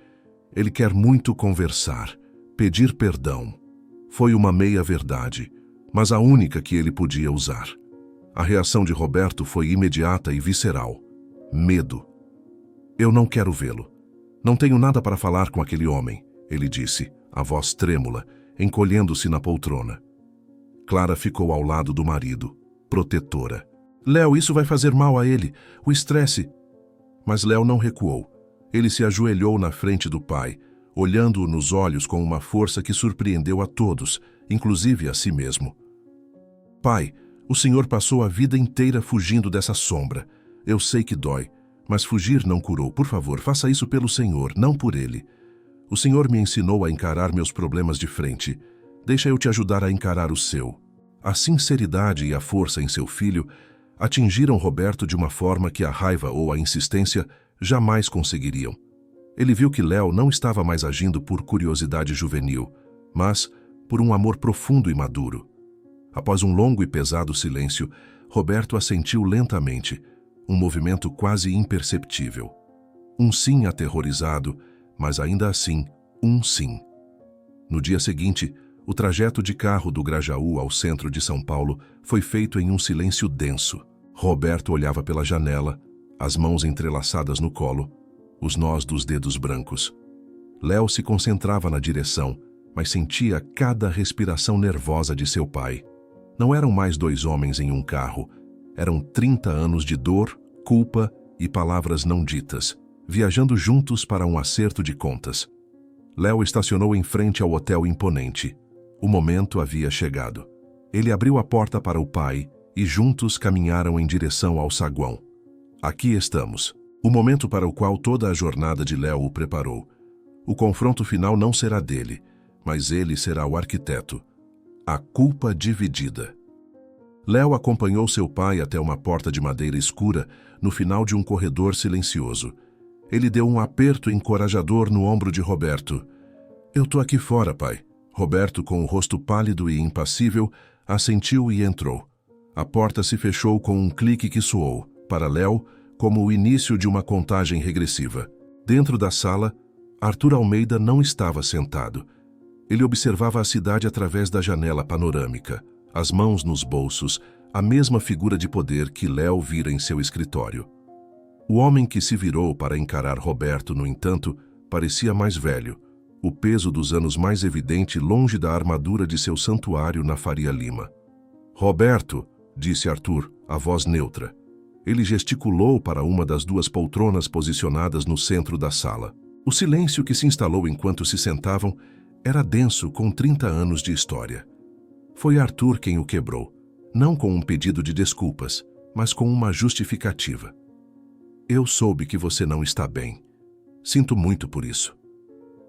ele quer muito conversar, pedir perdão. Foi uma meia-verdade, mas a única que ele podia usar. A reação de Roberto foi imediata e visceral. Medo. Eu não quero vê-lo. Não tenho nada para falar com aquele homem, ele disse, a voz trêmula, encolhendo-se na poltrona. Clara ficou ao lado do marido, protetora. Léo, isso vai fazer mal a ele. O estresse. Mas Léo não recuou. Ele se ajoelhou na frente do pai, olhando-o nos olhos com uma força que surpreendeu a todos, inclusive a si mesmo. Pai, o senhor passou a vida inteira fugindo dessa sombra. Eu sei que dói, mas fugir não curou. Por favor, faça isso pelo senhor, não por ele. O senhor me ensinou a encarar meus problemas de frente. Deixa eu te ajudar a encarar o seu. A sinceridade e a força em seu filho atingiram Roberto de uma forma que a raiva ou a insistência jamais conseguiriam. Ele viu que Léo não estava mais agindo por curiosidade juvenil, mas por um amor profundo e maduro. Após um longo e pesado silêncio, Roberto assentiu lentamente, um movimento quase imperceptível. Um sim aterrorizado, mas ainda assim, um sim. No dia seguinte, o trajeto de carro do Grajaú ao centro de São Paulo foi feito em um silêncio denso. Roberto olhava pela janela, as mãos entrelaçadas no colo, os nós dos dedos brancos. Léo se concentrava na direção, mas sentia cada respiração nervosa de seu pai. Não eram mais 2 homens em um carro, eram 30 anos de dor, culpa e palavras não ditas, viajando juntos para um acerto de contas. Léo estacionou em frente ao hotel imponente. O momento havia chegado. Ele abriu a porta para o pai e juntos caminharam em direção ao saguão. Aqui estamos. O momento para o qual toda a jornada de Léo o preparou. O confronto final não será dele, mas ele será o arquiteto. A culpa dividida. Léo acompanhou seu pai até uma porta de madeira escura no final de um corredor silencioso. Ele deu um aperto encorajador no ombro de Roberto. Eu tô aqui fora, pai. Roberto, com o rosto pálido e impassível, assentiu e entrou. A porta se fechou com um clique que soou, para Léo, como o início de uma contagem regressiva. Dentro da sala, Arthur Almeida não estava sentado. Ele observava a cidade através da janela panorâmica, as mãos nos bolsos, a mesma figura de poder que Léo vira em seu escritório. O homem que se virou para encarar Roberto, no entanto, parecia mais velho, o peso dos anos mais evidente longe da armadura de seu santuário na Faria Lima. "Roberto", disse Arthur, a voz neutra. Ele gesticulou para uma das duas poltronas posicionadas no centro da sala. O silêncio que se instalou enquanto se sentavam era denso, com 30 anos de história. Foi Arthur quem o quebrou, não com um pedido de desculpas, mas com uma justificativa. "Eu soube que você não está bem. Sinto muito por isso."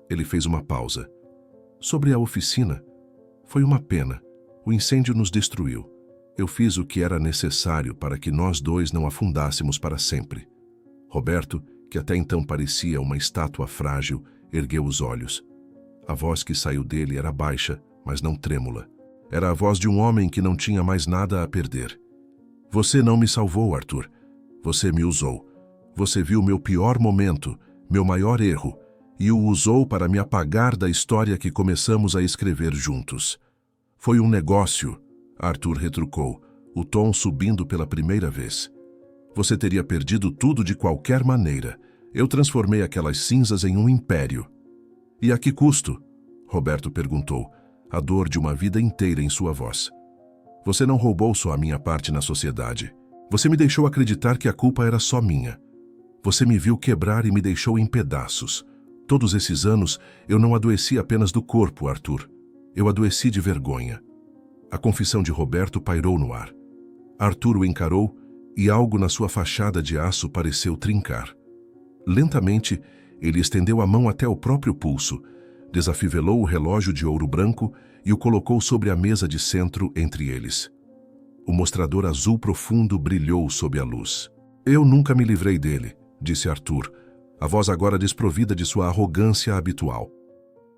Ele fez uma pausa. "Sobre a oficina, foi uma pena. O incêndio nos destruiu. Eu fiz o que era necessário para que nós dois não afundássemos para sempre." Roberto, que até então parecia uma estátua frágil, ergueu os olhos. A voz que saiu dele era baixa, mas não trêmula. Era a voz de um homem que não tinha mais nada a perder. "Você não me salvou, Arthur. Você me usou. Você viu meu pior momento, meu maior erro, e o usou para me apagar da história que começamos a escrever juntos. Foi um negócio", Arthur retrucou, o tom subindo pela primeira vez. "Você teria perdido tudo de qualquer maneira. Eu transformei aquelas cinzas em um império." "E a que custo?" Roberto perguntou, a dor de uma vida inteira em sua voz. "Você não roubou só a minha parte na sociedade. Você me deixou acreditar que a culpa era só minha. Você me viu quebrar e me deixou em pedaços. Todos esses anos, eu não adoeci apenas do corpo, Arthur. Eu adoeci de vergonha." A confissão de Roberto pairou no ar. Arthur o encarou e algo na sua fachada de aço pareceu trincar. Lentamente, ele estendeu a mão até o próprio pulso, desafivelou o relógio de ouro branco e o colocou sobre a mesa de centro entre eles. O mostrador azul profundo brilhou sob a luz. "Eu nunca me livrei dele", disse Arthur, a voz agora desprovida de sua arrogância habitual.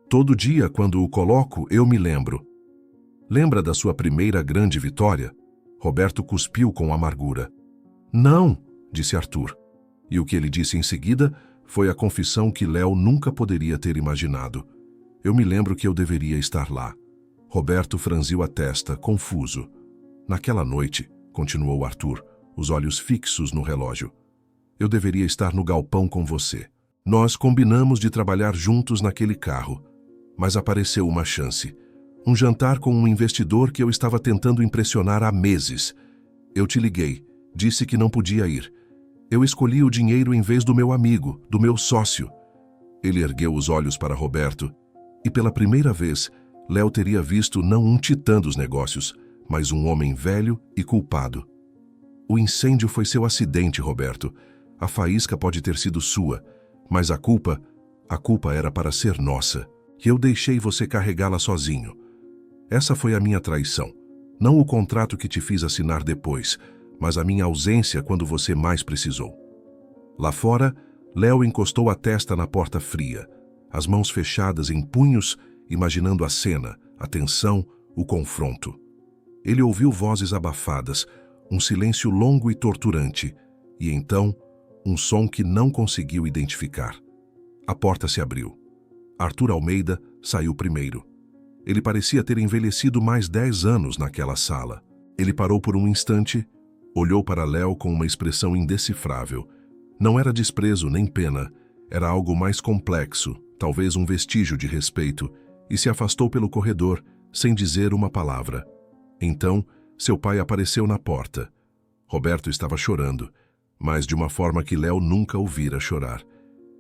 "Todo dia, quando o coloco, eu me lembro." "Lembra da sua primeira grande vitória?" Roberto cuspiu com amargura. "Não", disse Arthur. E o que ele disse em seguida foi a confissão que Léo nunca poderia ter imaginado. "Eu me lembro que eu deveria estar lá." Roberto franziu a testa, confuso. "Naquela noite", continuou Arthur, os olhos fixos no relógio, "eu deveria estar no galpão com você. Nós combinamos de trabalhar juntos naquele carro, mas apareceu uma chance. Um jantar com um investidor que eu estava tentando impressionar há meses. Eu te liguei, disse que não podia ir. Eu escolhi o dinheiro em vez do meu amigo, do meu sócio." Ele ergueu os olhos para Roberto, e pela primeira vez, Léo teria visto não um titã dos negócios, mas um homem velho e culpado. "O incêndio foi seu acidente, Roberto. A faísca pode ter sido sua, mas a culpa era para ser nossa, e eu deixei você carregá-la sozinho. Essa foi a minha traição. Não o contrato que te fiz assinar depois, mas a minha ausência quando você mais precisou." Lá fora, Léo encostou a testa na porta fria, as mãos fechadas em punhos, imaginando a cena, a tensão, o confronto. Ele ouviu vozes abafadas, um silêncio longo e torturante, e então, um som que não conseguiu identificar. A porta se abriu. Arthur Almeida saiu primeiro. Ele parecia ter envelhecido mais 10 anos naquela sala. Ele parou por um instante, olhou para Léo com uma expressão indecifrável. Não era desprezo nem pena, era algo mais complexo, talvez um vestígio de respeito, e se afastou pelo corredor, sem dizer uma palavra. Então, seu pai apareceu na porta. Roberto estava chorando, mas de uma forma que Léo nunca o vira chorar.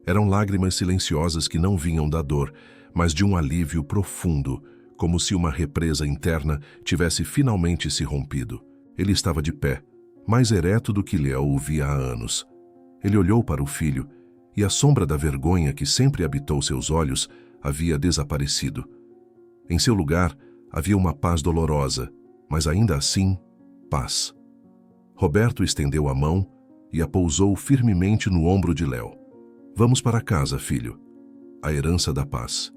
Eram lágrimas silenciosas que não vinham da dor, mas de um alívio profundo, como se uma represa interna tivesse finalmente se rompido. Ele estava de pé, mais ereto do que Léo o via há anos. Ele olhou para o filho, e a sombra da vergonha que sempre habitou seus olhos havia desaparecido. Em seu lugar, havia uma paz dolorosa, mas ainda assim, paz. Roberto estendeu a mão e a pousou firmemente no ombro de Léo. "Vamos para casa, filho." A herança da paz.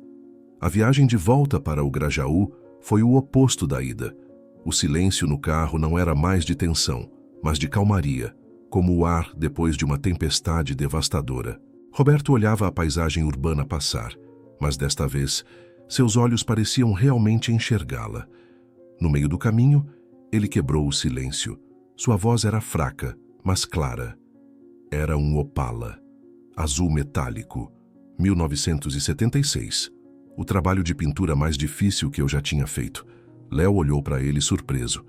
A viagem de volta para o Grajaú foi o oposto da ida. O silêncio no carro não era mais de tensão, mas de calmaria, como o ar depois de uma tempestade devastadora. Roberto olhava a paisagem urbana passar, mas desta vez, seus olhos pareciam realmente enxergá-la. No meio do caminho, ele quebrou o silêncio. Sua voz era fraca, mas clara. Era um Opala, azul metálico, 1976. O trabalho de pintura mais difícil que eu já tinha feito. Léo olhou para ele surpreso.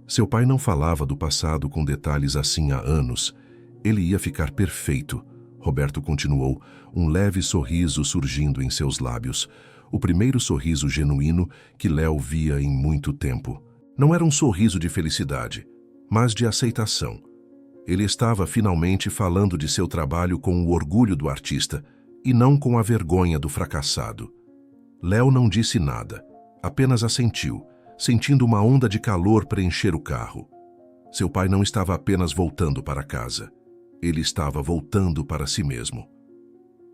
Seu pai não falava do passado com detalhes assim há anos. Ele ia ficar perfeito. Roberto continuou, um leve sorriso surgindo em seus lábios. O primeiro sorriso genuíno que Léo via em muito tempo. Não era um sorriso de felicidade, mas de aceitação. Ele estava finalmente falando de seu trabalho com o orgulho do artista e não com a vergonha do fracassado. Léo não disse nada, apenas assentiu, sentindo uma onda de calor preencher o carro. Seu pai não estava apenas voltando para casa. Ele estava voltando para si mesmo.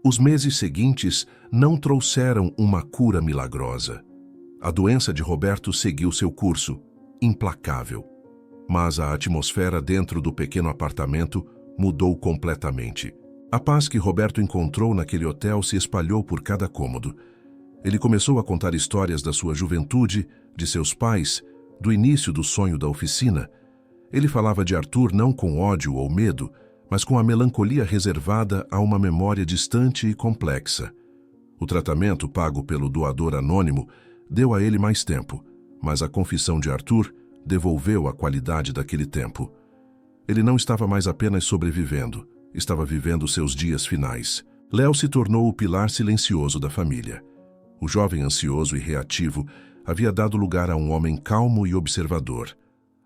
Os meses seguintes não trouxeram uma cura milagrosa. A doença de Roberto seguiu seu curso, implacável. Mas a atmosfera dentro do pequeno apartamento mudou completamente. A paz que Roberto encontrou naquele hotel se espalhou por cada cômodo. Ele começou a contar histórias da sua juventude, de seus pais, do início do sonho da oficina. Ele falava de Arthur não com ódio ou medo, mas com a melancolia reservada a uma memória distante e complexa. O tratamento pago pelo doador anônimo deu a ele mais tempo, mas a confissão de Arthur devolveu a qualidade daquele tempo. Ele não estava mais apenas sobrevivendo, estava vivendo seus dias finais. Léo se tornou o pilar silencioso da família. O jovem ansioso e reativo havia dado lugar a um homem calmo e observador.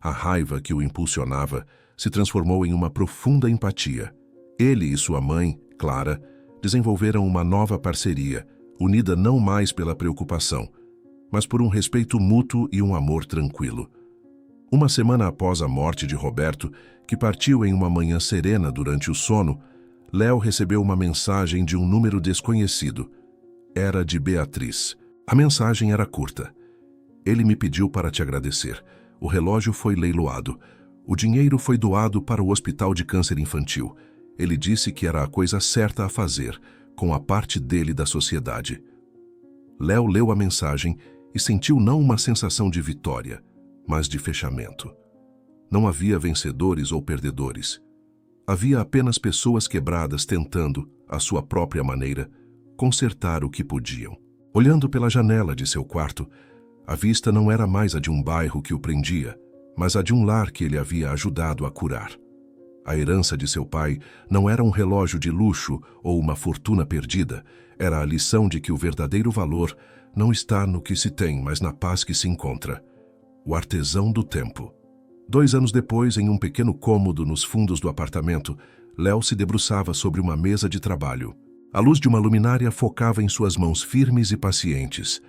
A raiva que o impulsionava se transformou em uma profunda empatia. Ele e sua mãe, Clara, desenvolveram uma nova parceria, unida não mais pela preocupação, mas por um respeito mútuo e um amor tranquilo. Uma semana após a morte de Roberto, que partiu em uma manhã serena durante o sono, Léo recebeu uma mensagem de um número desconhecido. Era de Beatriz. A mensagem era curta. Ele me pediu para te agradecer. O relógio foi leiloado. O dinheiro foi doado para o Hospital de Câncer Infantil. Ele disse que era a coisa certa a fazer, com a parte dele da sociedade. Léo leu a mensagem e sentiu não uma sensação de vitória, mas de fechamento. Não havia vencedores ou perdedores. Havia apenas pessoas quebradas tentando, à sua própria maneira, consertar o que podiam. Olhando pela janela de seu quarto, a vista não era mais a de um bairro que o prendia, mas a de um lar que ele havia ajudado a curar. A herança de seu pai não era um relógio de luxo ou uma fortuna perdida, era a lição de que o verdadeiro valor não está no que se tem, mas na paz que se encontra. O artesão do tempo. 2 anos depois, em um pequeno cômodo nos fundos do apartamento, Léo se debruçava sobre uma mesa de trabalho. A luz de uma luminária focava em suas mãos firmes e pacientes.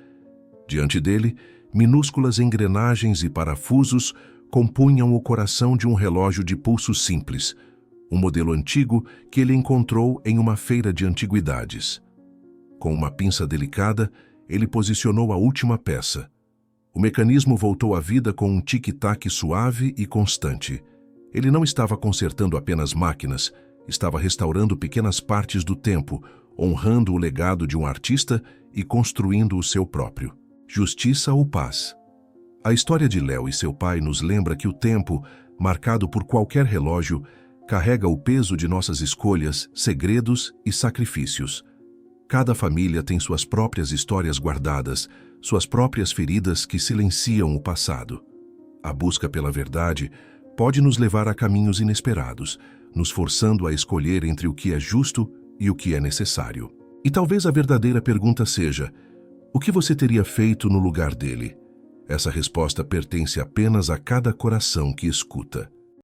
Diante dele, minúsculas engrenagens e parafusos compunham o coração de um relógio de pulso simples, um modelo antigo que ele encontrou em uma feira de antiguidades. Com uma pinça delicada, ele posicionou a última peça. O mecanismo voltou à vida com um tic-tac suave e constante. Ele não estava consertando apenas máquinas, estava restaurando pequenas partes do tempo, honrando o legado de um artista e construindo o seu próprio. Justiça ou paz? A história de Léo e seu pai nos lembra que o tempo, marcado por qualquer relógio, carrega o peso de nossas escolhas, segredos e sacrifícios. Cada família tem suas próprias histórias guardadas, suas próprias feridas que silenciam o passado. A busca pela verdade pode nos levar a caminhos inesperados, nos forçando a escolher entre o que é justo e o que é necessário. E talvez a verdadeira pergunta seja: o que você teria feito no lugar dele? Essa resposta pertence apenas a cada coração que escuta.